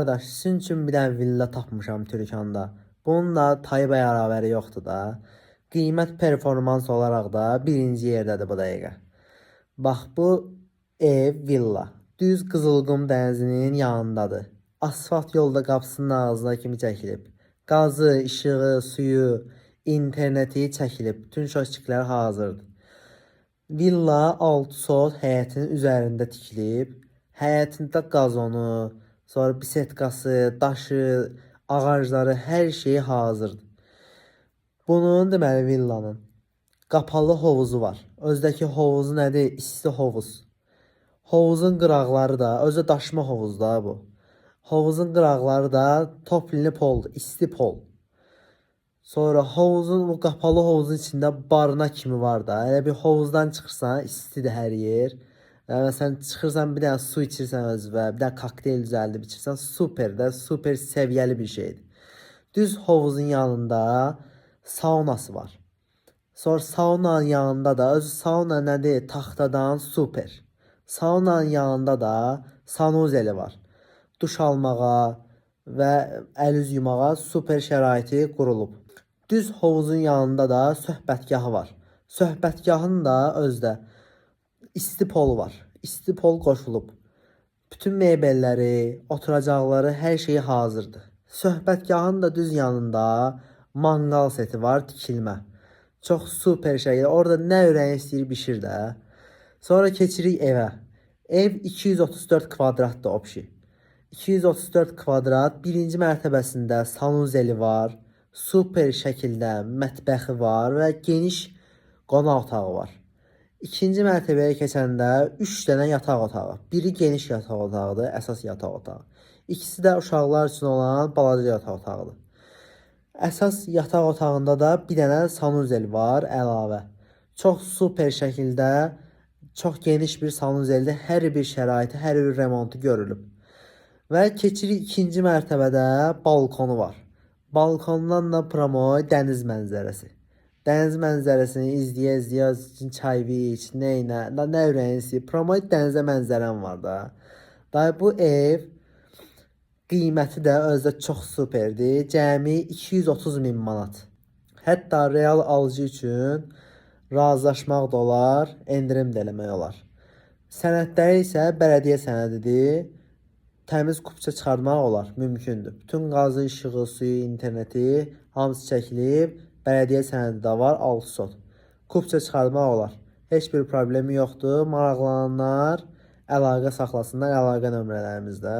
Arkadaş, sizin üçün bir dənə villa tapmışam Türkanda. Bunun da tayı bərabəri yoxdur da. Qiymət performans olaraq da birinci yerdədir bu dəqiqə. Bax, bu ev, villa düz Qızılqum dənizinin yanındadır. Asfalt yolda qapısının ağzına kimi çəkilib. Qazı, işığı, suyu, interneti çəkilib. Bütün şoşiklər hazırdır. Villa 6 sot həyətin üzərində tikilib. Həyətində qazonu, sonra bisetkası, daşı, ağacları, hər şeyi hazırdır. Bunun deməli villanın qapalı hovuzu var. Özdəki hovuzu nədir? İsti hovuz. Hovuzun qıraqları da, özü daşma hovuz da bu. Hovuzun qıraqları da toplinli poldur, isti pol. Sonra hovuzun, bu qapalı hovuzun içində barına kimi var da. Elə bir hovuzdan çıxırsan, istidir hər yer. Məsələn, çıxırsan bir dənə su içirsən özünə, bir dənə kokteyl düzəldib içirsən, super də, super səviyyəli bir şeydir. Düz hovuzun yanında saunası var. Sonra saunanın yanında da, özü sauna nədir? Taxtadan super. Saunanın yanında da sanuzeli var. Duş almağa və əl üz yumağa super şəraiti qurulub. Düz hovuzun yanında da söhbətgahı var. Söhbətgahın da özdə isti pol var. İsti pol qoşulub. Bütün mebelləri, oturacaqları, hər şeyi hazırdır. Söhbətgahın da düz yanında mangal seti var, tikilmə. Çox super şey. Orada nə ürəyin istəyir bişir də. Sonra keçirik evə. Ev 234 kvadratdır obşi. 234 kvadrat, birinci mərtəbəsində sanuzeli var. Super şəkildə mətbəxi var və geniş qonaq otağı var. İkinci mərtəbəyə keçəndə 3 dənə yataq otağı. Biri geniş yataq otağıdır, əsas yataq otağı. İkisi də uşaqlar üçün olan balaca yataq otağıdır. Əsas yataq otağında da bir dənə sanuzel var əlavə. Çox super şəkildə, çox geniş bir sanuzeldə hər bir şəraiti, hər bir remontu görülüb. Və keçirik ikinci mərtəbədə balkonu var. Balkondan da promoy dəniz mənzərəsi. Dəniz mənzərəsini izləyə-izləyə çay iç, nə ürəyin istəyir. Promoy dənizə mənzərəm var da. Day bu ev qiyməti də özdə çox superdir. Cəmi 230 min manat. Hətta real alıcı üçün razılaşmaq da olar, endirim də eləmək olar. Sənədləri isə bələdiyyə sənədidir. Təmiz kupça çıxartmaq olar, mümkündür. Bütün qazı, işığı, suyu, interneti hamısı çəkilib. Bələdiyyə sənədi də var, 6 sot. Kupça çıxartmaq olar. Heç bir problemi yoxdur. Maraqlananlar əlaqə saxlasınlar, əlaqə nömrələrimizdə.